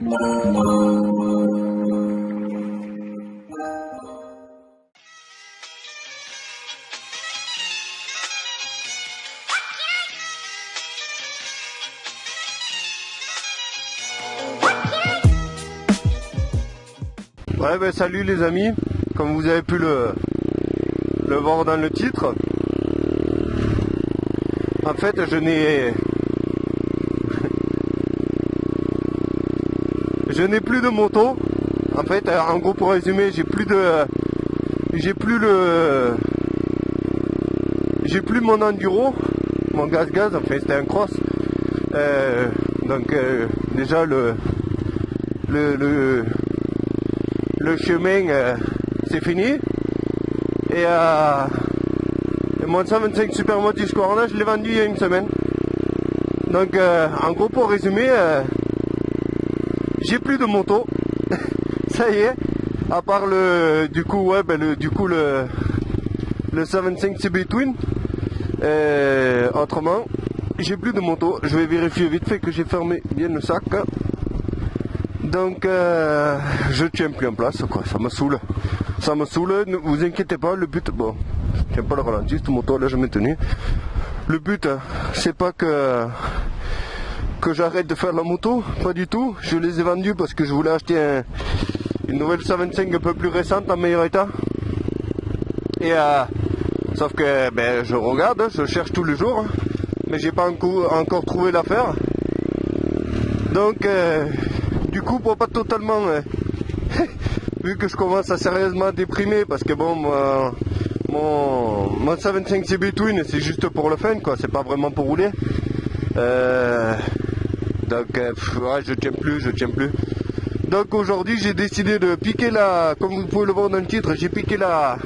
Ouais, ben salut les amis, comme vous avez pu le voir dans le titre, en fait je n'ai plus de moto. En fait, en gros, pour résumer, j'ai plus mon enduro, mon gaz, enfin c'était un cross. Donc déjà le chemin c'est fini. Et mon 125 Supermoto Husqvarna, je l'ai vendu il y a une semaine. Donc en gros, pour résumer, j'ai plus de moto. Ça y est, à part le 125 CB Twin. Autrement, j'ai plus de moto. Je vais vérifier vite fait que j'ai fermé bien le sac. Donc je tiens plus en place, quoi. Ça me saoule. Ne vous inquiétez pas, le but, bon, je tiens pas le ralenti, cette moto là, je m'ai tenu. Le but, c'est pas que j'arrête de faire la moto, pas du tout. Je les ai vendus parce que je voulais acheter une nouvelle 125 un peu plus récente, en meilleur état. Et sauf que ben, je regarde, je cherche tous les jours, mais j'ai pas encore trouvé l'affaire. Donc du coup, pour pas totalement vu que je commence à sérieusement déprimer, parce que bon, mon 125 CB Twin, c'est juste pour le fun, quoi, c'est pas vraiment pour rouler. Donc ouais, je tiens plus. Donc aujourd'hui, j'ai décidé de piquer comme vous pouvez le voir dans le titre, j'ai piqué la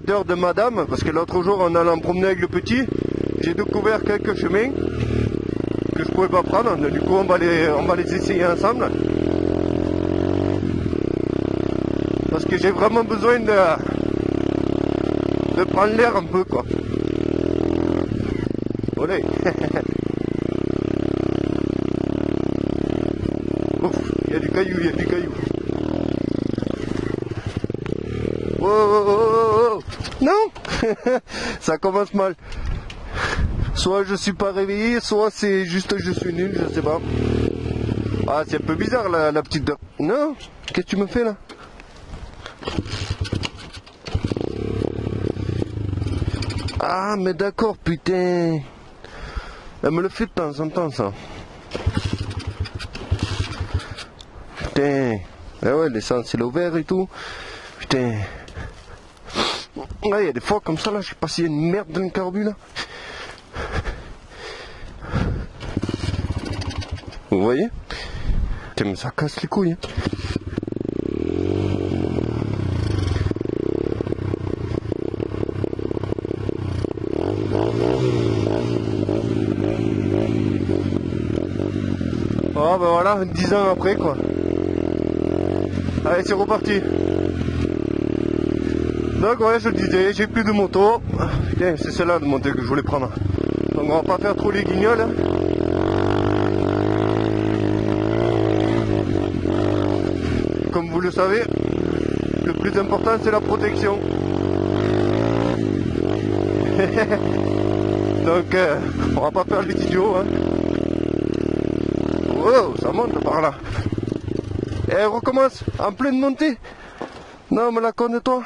deur de madame, parce que l'autre jour, en allant promener avec le petit, j'ai découvert quelques chemins que je pouvais pas prendre. Du coup, on va les essayer ensemble. Parce que j'ai vraiment besoin de prendre l'air un peu, quoi. Olé. Ouf, il y a du caillou. Oh. Non. Ça commence mal. Soit je suis pas réveillé, soit c'est juste je suis nul, je sais pas. Ah, c'est un peu bizarre la petite dent. Non. Qu'est-ce que tu me fais là? Ah, mais d'accord, putain. Elle me le fait de temps en temps, ça. Putain. Ah ouais, l'essence, c'est ouvert et tout. Putain. Ouais, il y a des fois comme ça, là, je sais pas s'il y a une merde dans le carbu, là. Vous voyez? Putain, mais ça casse les couilles, hein. Oh ben voilà, 10 ans après, quoi. Allez, c'est reparti. Donc ouais, je disais, j'ai plus de moto. Putain, c'est celle-là de moto que je voulais prendre. Donc on va pas faire trop les guignols. Comme vous le savez, le plus important c'est la protection. Donc on va pas faire les idiots, hein. Oh, ça monte par là. Et elle recommence en pleine montée. Non, mais la conne toi.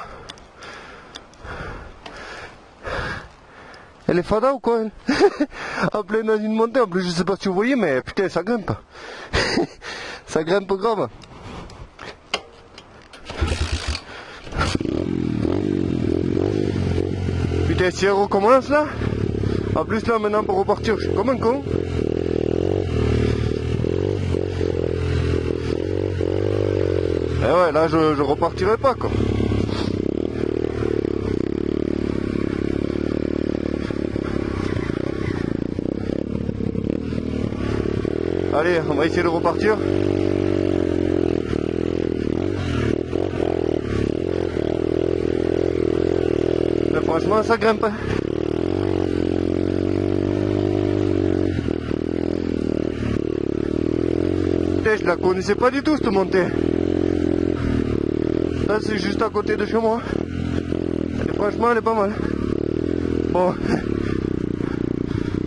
Elle est fada ou quoi, elle? En pleine dans une montée, en plus je sais pas si vous voyez, mais putain ça grimpe. Ça grimpe grave. Putain, si elle recommence là. En plus là maintenant pour repartir, je suis comme un con. Et ouais, là je repartirai pas, quoi. Allez, on va essayer de repartir. Mais franchement, ça grimpe. Eh, je la connaissais pas du tout cette montée. Là c'est juste à côté de chez moi. Franchement elle est pas mal. Bon.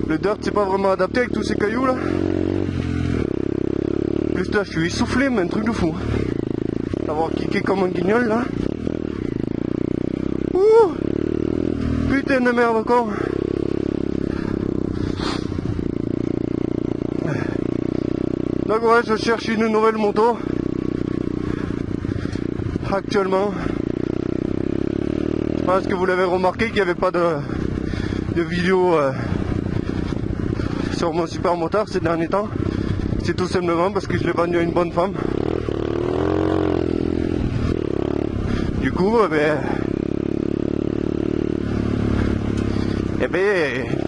Le dirt c'est pas vraiment adapté avec tous ces cailloux là. Plus là je suis essoufflé mais un truc de fou. D'avoir kické comme un guignol là. Ouh. Putain de merde encore. Donc ouais, je cherche une nouvelle moto. Actuellement. Je pense que vous l'avez remarqué qu'il n'y avait pas de vidéo sur mon super motard ces derniers temps. C'est tout simplement parce que je l'ai vendu à une bonne femme. Du coup, je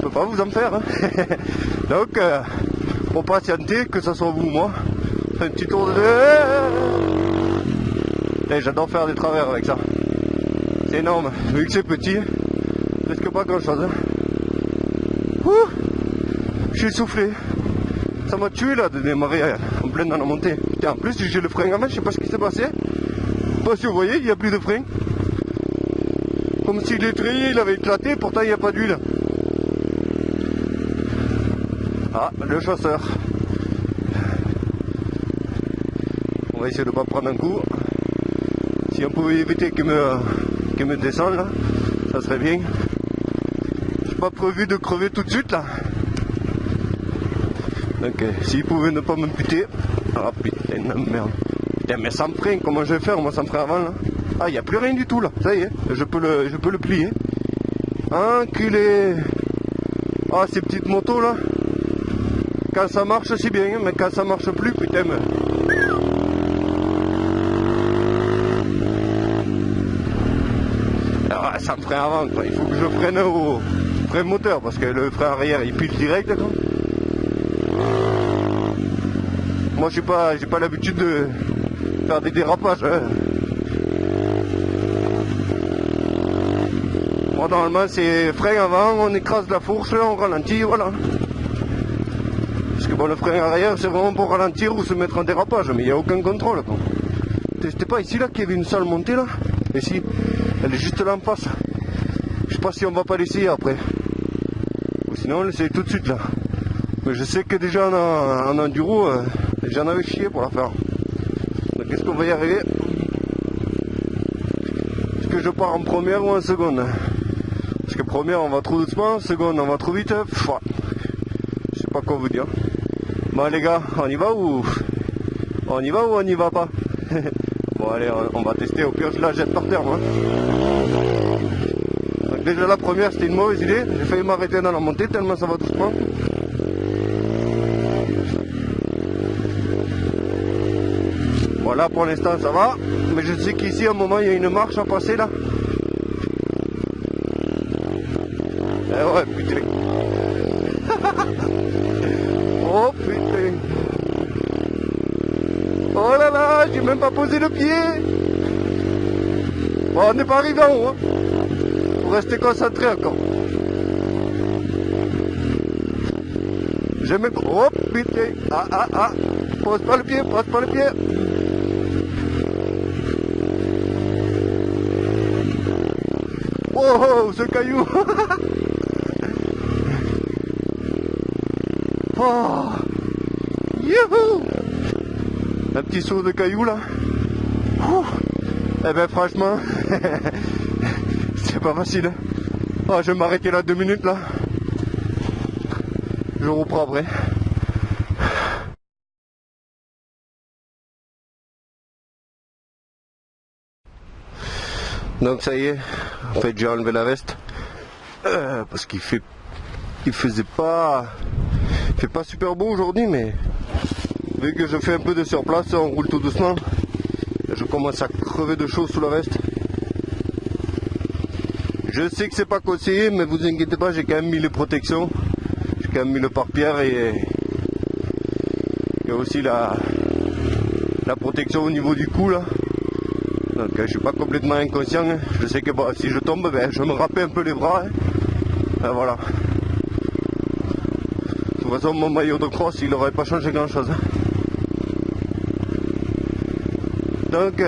peux pas vous en faire. Hein. Donc, pour patienter, que ce soit vous ou moi, un petit tour de... Et j'adore faire des travers avec ça. C'est énorme, vu que c'est petit, presque pas grand chose. Hein. Ouh, je suis essoufflé. Ça m'a tué là de démarrer en pleine dans la montée. Et en plus j'ai le frein avant, je sais pas ce qui s'est passé. Parce que vous voyez, il n'y a plus de frein. Comme si l'étrier il avait éclaté, pourtant il n'y a pas d'huile. Ah, le chasseur. On va essayer de ne pas prendre un coup. Si on pouvait éviter qu'il me descende là, ça serait bien. J'ai pas prévu de crever tout de suite là. Donc s'il pouvait ne pas me buter. Ah putain de merde. Putain mais sans frein, comment je vais faire moi sans frein avant là? Ah il n'y a plus rien du tout là, ça y est, je peux le plier. Enculé. Ah ces petites motos là. Quand ça marche c'est bien, mais quand ça marche plus, putain mais... Ah, ça me freine avant quoi. Il faut que je freine au frein moteur parce que le frein arrière il pile direct quoi. Moi j'ai pas l'habitude de faire des dérapages hein. Moi normalement c'est frein avant, on écrase la fourche, on ralentit, voilà. Parce que bon le frein arrière c'est vraiment pour ralentir ou se mettre en dérapage, mais il n'y a aucun contrôle quoi. C'était pas ici là qu'il y avait une salle montée là? Et si, elle est juste là en face. Je sais pas si on va pas l'essayer après. Ou sinon on l'essaye tout de suite là. Mais je sais que déjà en enduro, j'en avais chié pour la faire. Donc est-ce qu'on va y arriver? Est-ce que je pars en première ou en seconde? Parce que première on va trop doucement, seconde on va trop vite. Je sais pas quoi vous dire. Bon les gars, on y va ou on n'y va pas? Bon allez, on va tester, au pire je la jette par terre moi. Donc déjà la première c'était une mauvaise idée, j'ai failli m'arrêter dans la montée tellement ça va doucement. Voilà pour l'instant ça va, mais je sais qu'ici à un moment il y a une marche à passer là. Eh ouais putain. Oh putain. Oh là là, j'ai même pas posé le pied. Bon, on n'est pas arrivé en haut. Hein. Faut rester concentré encore. J'ai même... Oh putain. Ah. Pose pas le pied, pose pas le pied. Oh, ce caillou. Oh. Youhou. Un petit saut de cailloux là. Ouh. Eh ben franchement, c'est pas facile. Oh, je vais m'arrêter là 2 minutes là. Je reprends après. Donc ça y est, en fait j'ai enlevé la veste. Parce qu'il fait pas super beau aujourd'hui, mais vu que je fais un peu de surplace, on roule tout doucement. Je commence à crever de chaud sous la veste. Je sais que c'est pas conseillé, mais vous inquiétez pas, j'ai quand même mis les protections. J'ai quand même mis le pare-pierre et aussi la protection au niveau du cou là. Donc je suis pas complètement inconscient. Je sais que si je tombe, je me rappelle un peu les bras. Et voilà. De toute façon, mon maillot de cross, il n'aurait pas changé grand chose. Donc,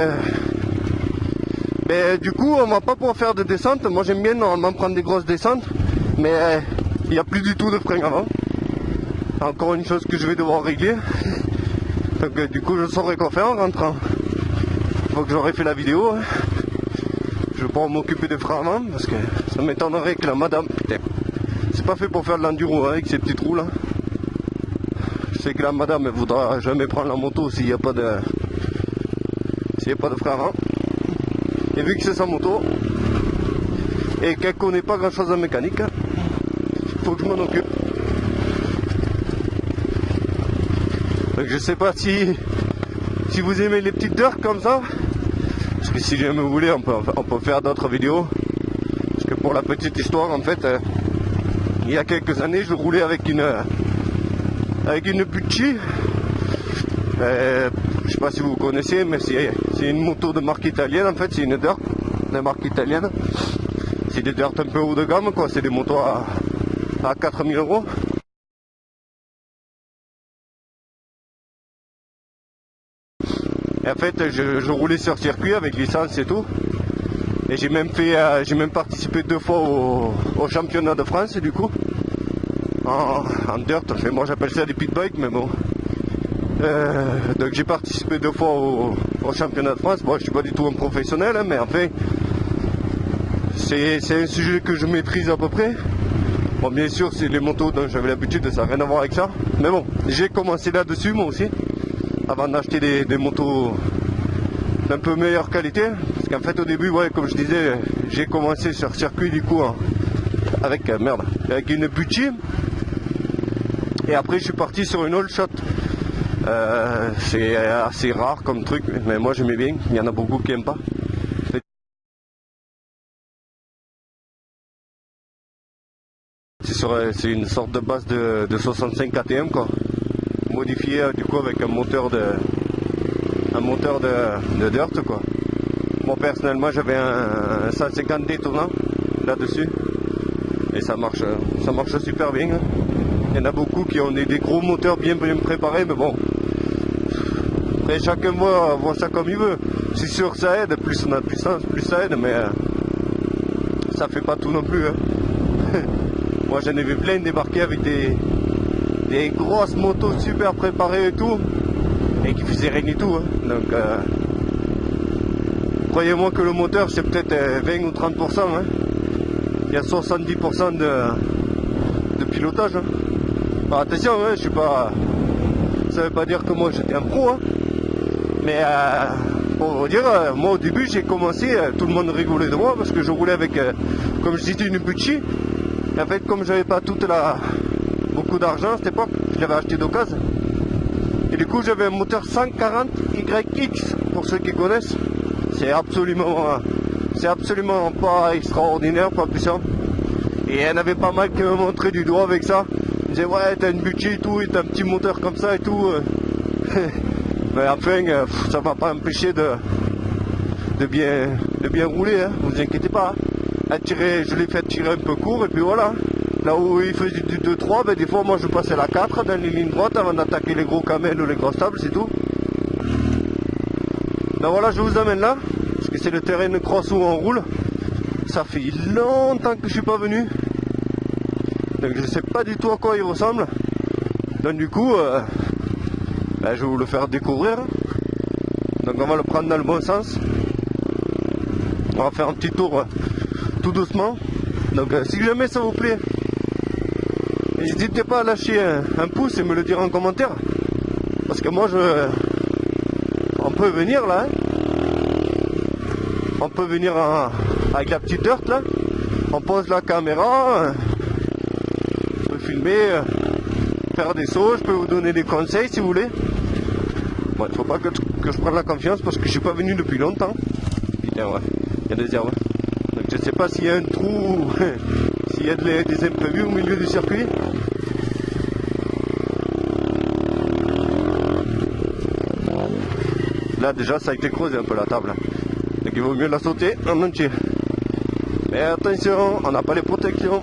du coup, on va pas pouvoir faire de descente. Moi, j'aime bien normalement prendre des grosses descentes, mais il n'y a plus du tout de frein avant. Encore une chose que je vais devoir régler. Donc, du coup, je saurai quoi faire en rentrant. Une fois que j'aurai fait la vidéo, je vais pouvoir m'occuper des freins avant, parce que ça m'étonnerait que la madame, putain, c'est pas fait pour faire de l'enduro avec ces petits trous là. Je sais que la madame elle voudra jamais prendre la moto s'il n'y a pas de frein avant. Et vu que c'est sa moto et qu'elle connaît pas grand chose en mécanique, il faut que je m'en occupe. Donc je sais pas si vous aimez les petites dirt comme ça, parce que si jamais vous voulez on peut faire d'autres vidéos. Parce que pour la petite histoire, en fait, il y a quelques années je roulais avec une Pucci. Je sais pas si vous connaissez, mais c'est une moto de marque italienne, en fait, c'est une dirt de marque italienne. C'est des dirt un peu haut de gamme, quoi, c'est des motos à 4000 €. Et en fait, je roulais sur circuit avec licence et tout. Et j'ai même participé 2 fois au championnat de France, du coup. En dirt, enfin, moi j'appelle ça des pit bikes, mais bon. Donc j'ai participé 2 fois au championnat de France. Bon, je suis pas du tout un professionnel, hein, mais enfin, c'est un sujet que je maîtrise à peu près. Bon, bien sûr, c'est les motos dont j'avais l'habitude, ça n'a rien à voir avec ça. Mais bon, j'ai commencé là-dessus moi aussi, avant d'acheter des motos d'un peu meilleure qualité. Parce qu'en fait, au début, ouais, comme je disais, j'ai commencé sur circuit du coup avec une Pucci. Et après, je suis parti sur une All Shot. C'est assez rare comme truc, mais moi j'aimais bien. Il y en a beaucoup qui n'aiment pas. C'est une sorte de base de 65 KTM, quoi, modifié du coup avec un moteur de dirt, quoi. Moi personnellement j'avais un 150D tournant là-dessus et ça marche super bien. Il y en a beaucoup qui ont des gros moteurs bien préparés, mais bon, après chacun voit ça comme il veut. C'est sûr que ça aide, plus on a de puissance, plus ça aide, mais ça fait pas tout non plus, hein. Moi j'en ai vu plein débarquer avec des grosses motos super préparées et tout, et qui faisaient rien du tout, hein. Donc croyez-moi que le moteur c'est peut-être 20 ou 30%, hein. Il y a 70% de pilotage, hein. Alors, attention, hein, je suis pas, ça veut pas dire que moi j'étais un pro, hein. Mais pour vous dire, moi au début j'ai commencé, tout le monde rigolait de moi parce que je roulais avec, comme je disais, une Pucci. En fait, comme j'avais pas beaucoup d'argent à cette époque, je l'avais acheté d'occasion. Et du coup, j'avais un moteur 140 YX, pour ceux qui connaissent. C'est absolument pas extraordinaire, pas puissant. Et il y en avait pas mal qui me montraient du doigt avec ça. Ils disaient, ouais, t'as une Pucci et tout, et t'as un petit moteur comme ça et tout. Mais enfin, ça va pas empêcher de bien rouler, hein, vous inquiétez pas. Je l'ai fait tirer un peu court et puis voilà. Là où il faisait du 2-3, ben des fois moi je passais la 4 dans les lignes droites avant d'attaquer les gros camels ou les gros sables, c'est tout. Ben voilà, je vous amène là, parce que c'est le terrain de cross où on roule. Ça fait longtemps que je suis pas venu. Donc je sais pas du tout à quoi il ressemble. Donc du coup, ben, je vais vous le faire découvrir. Donc on va le prendre dans le bon sens. On va faire un petit tour tout doucement. Donc si jamais ça vous plaît, n'hésitez pas à lâcher un pouce et me le dire en commentaire. Parce que moi on peut venir là, hein. On peut venir avec la petite dirt là. On pose la caméra, on peut filmer, faire des sauts, je peux vous donner des conseils si vous voulez. Bon, il faut pas que je prenne la confiance parce que je suis pas venu depuis longtemps. Putain, ouais, il y a des herbes. Donc je sais pas s'il y a un trou, s'il y a des imprévus au milieu du circuit. Là déjà ça a été creusé un peu la table. Donc il vaut mieux la sauter en entier. Mais attention, on n'a pas les protections.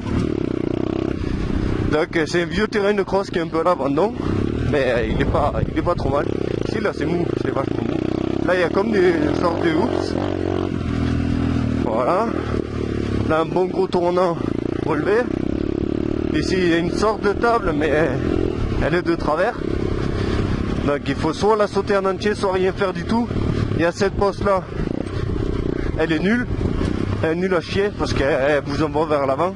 Donc c'est un vieux terrain de cross qui est un peu à l'abandon. Mais il est pas trop mal. Ici là c'est mou, c'est vachement mou. Là il y a comme des sortes de hoops. Voilà. Là un bon gros tournant relevé. Ici il y a une sorte de table mais elle est de travers. Donc il faut soit la sauter en entier, soit rien faire du tout. Il y a cette poste là, elle est nulle. Elle est nulle à chier parce qu'elle vous envoie vers l'avant.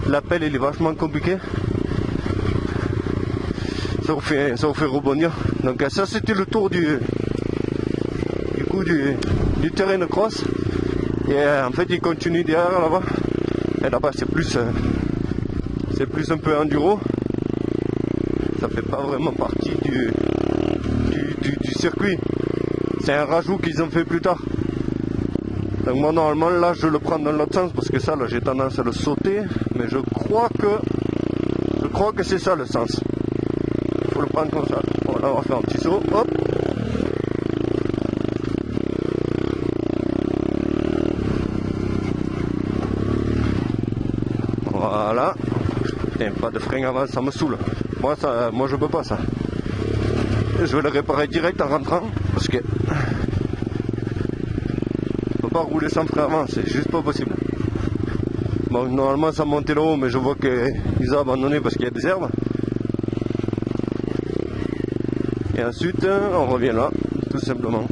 L'appel il est vachement compliqué. Ça vous fait rebondir. Donc ça c'était le tour du terrain de cross. Et en fait il continue derrière là-bas. Et là-bas c'est plus un peu enduro. Ça fait pas vraiment partie du circuit. C'est un rajout qu'ils ont fait plus tard. Donc moi normalement là je le prends dans l'autre sens parce que ça là j'ai tendance à le sauter. Mais je crois que c'est ça le sens. Il faut le prendre comme ça. Voilà, on va faire un petit saut. Hop. Voilà. Putain, pas de frein avant, ça me saoule. Moi je peux pas ça. Je vais le réparer direct en rentrant parce que je peux pas rouler sans frein avant, c'est juste pas possible. Bon, normalement ça montait là-haut, mais je vois qu'ils ont abandonné parce qu'il y a des herbes. Et ensuite on revient là, tout simplement.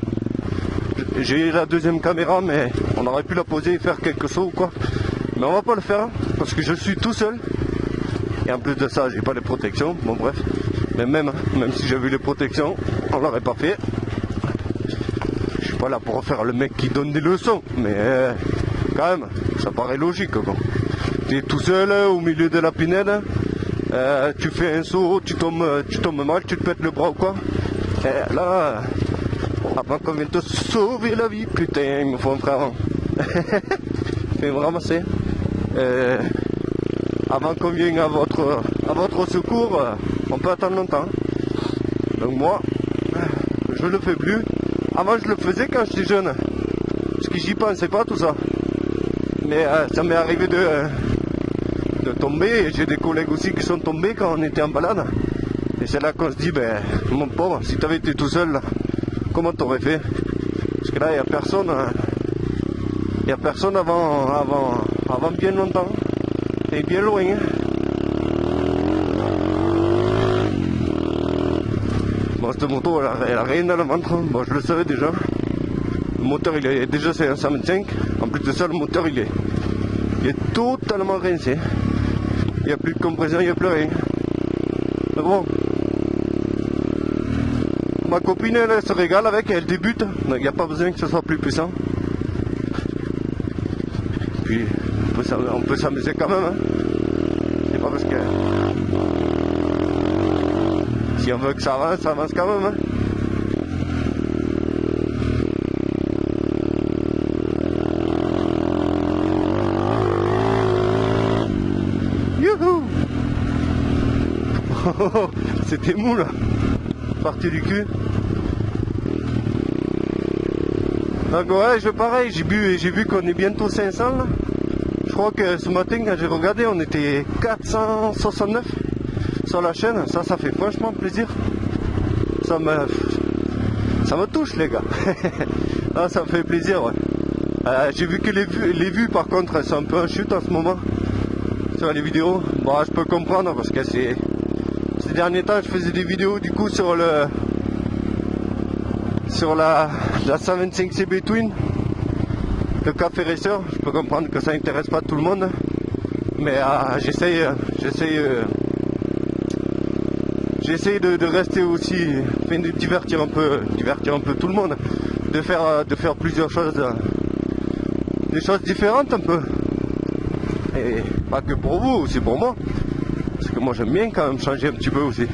J'ai la deuxième caméra, mais on aurait pu la poser et faire quelques sauts ou quoi. Mais on va pas le faire parce que je suis tout seul. Et en plus de ça, j'ai pas les protections. Bon bref. Mais même si j'avais les protections, on l'aurait pas fait. Je suis pas là pour faire le mec qui donne des leçons. Mais quand même, ça paraît logique. Tu es tout seul au milieu de la pinède. Tu fais un saut, tu tombes mal, tu te pètes le bras ou quoi. Et là, avant qu'on vienne te sauver la vie, putain, il me faut un frère. Je vais me ramasser. Avant qu'on vienne à votre secours, on peut attendre longtemps. Donc moi, je le fais plus. Avant je le faisais quand j'étais jeune. Parce que j'y pensais pas tout ça. Mais ça m'est arrivé de tomber. Et j'ai des collègues aussi qui sont tombés quand on était en balade. Et c'est là qu'on se dit, ben mon pauvre, si t'avais été tout seul, là, comment t'aurais fait? Parce que là, il n'y a personne. Il n'y a personne avant bien longtemps. Et bien loin. Bon, cette moto, elle a rien dans le ventre. Bon, je le savais déjà. Le moteur, il est déjà c'est un 125. En plus de ça, le moteur, il est totalement rincé. Il n'y a plus de compression, il n'y a plus rien. Mais bon. Ma copine, elle se régale avec, elle débute. Donc, il n'y a pas besoin que ce soit plus puissant. Puis, on peut s'amuser quand même. C'est pas parce que... Si on veut que ça avance quand même. Youhou. C'était mou là. Parti du cul. Donc ouais, pareil, j'ai vu qu'on est bientôt 500 là. Je crois que ce matin quand j'ai regardé on était 469 sur la chaîne. Ça fait franchement plaisir. Ça me touche les gars. Ah, ça me fait plaisir ouais. J'ai vu que les vues par contre elles sont un peu en chute en ce moment sur les vidéos. Bon je peux comprendre parce que ces derniers temps je faisais des vidéos du coup sur la 125 CB Twin, le café racer. Je peux comprendre que ça intéresse pas tout le monde, mais j'essaye de rester aussi, de divertir un peu tout le monde, de faire plusieurs choses, des choses différentes un peu, et pas que pour vous, aussi pour moi, parce que moi j'aime bien quand même changer un petit peu aussi.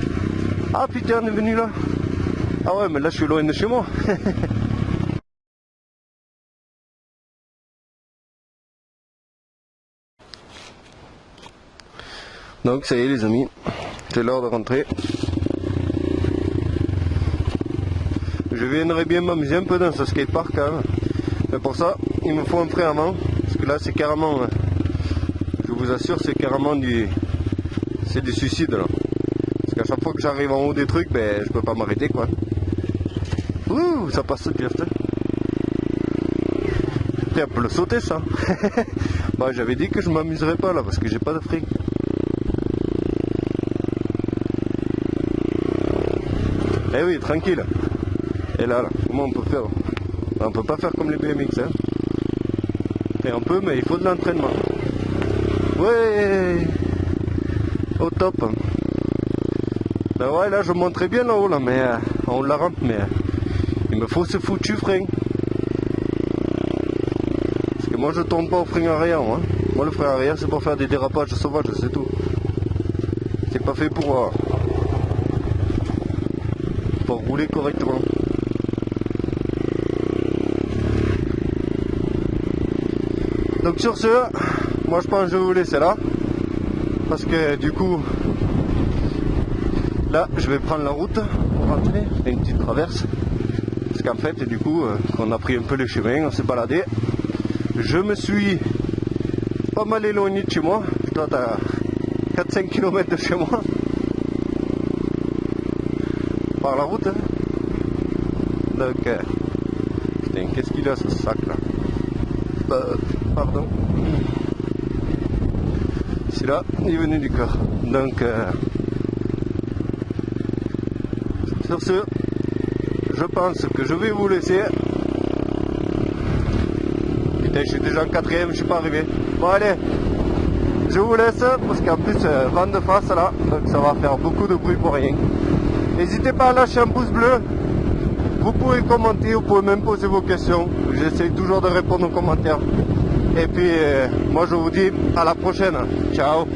Ah putain, on est venu là. Ah ouais, mais là je suis loin de chez moi. Donc ça y est les amis, c'est l'heure de rentrer. Je viendrai bien m'amuser un peu dans ce skatepark quand même. Mais pour ça, il me faut un frein avant. Parce que là c'est carrément, je vous assure, c'est carrément du suicide là. Parce qu'à chaque fois que j'arrive en haut des trucs, ben je peux pas m'arrêter quoi. Ouh, ça passe juste. On peut le sauter ça. Bah, j'avais dit que je m'amuserais pas là parce que j'ai pas de frein. Eh oui, tranquille. Et là, comment on peut faire? On peut pas faire comme les BMX, hein. Et on peut, mais il faut de l'entraînement. Ouais, au top. Ben ouais, là je monterais bien là-haut là, mais on la rampe, mais il me faut ce foutu frein. Parce que moi je tourne pas au frein arrière, moi. Moi le frein arrière c'est pour faire des dérapages sauvages, c'est tout. C'est pas fait pour rouler correctement. Donc sur ce, moi je pense que je vais vous laisser là. Parce que du coup, là je vais prendre la route pour rentrer, une petite traverse. Parce qu'en fait, du coup, on a pris un peu les chemins, on s'est baladé. Je me suis pas mal éloigné de chez moi. Je dois être à 4-5 km de chez moi. Par la route. Hein. Donc, putain, qu'est-ce qu'il a ce sac là? Pardon. Celui-là, il est venu du corps. Donc, sur ce, je pense que je vais vous laisser. Putain, je suis déjà en quatrième, je suis pas arrivé. Bon, allez, je vous laisse parce qu'en plus, vent de face là, donc ça va faire beaucoup de bruit pour rien. N'hésitez pas à lâcher un pouce bleu. Vous pouvez commenter, vous pouvez même poser vos questions. J'essaie toujours de répondre aux commentaires. Et puis, moi je vous dis à la prochaine. Ciao.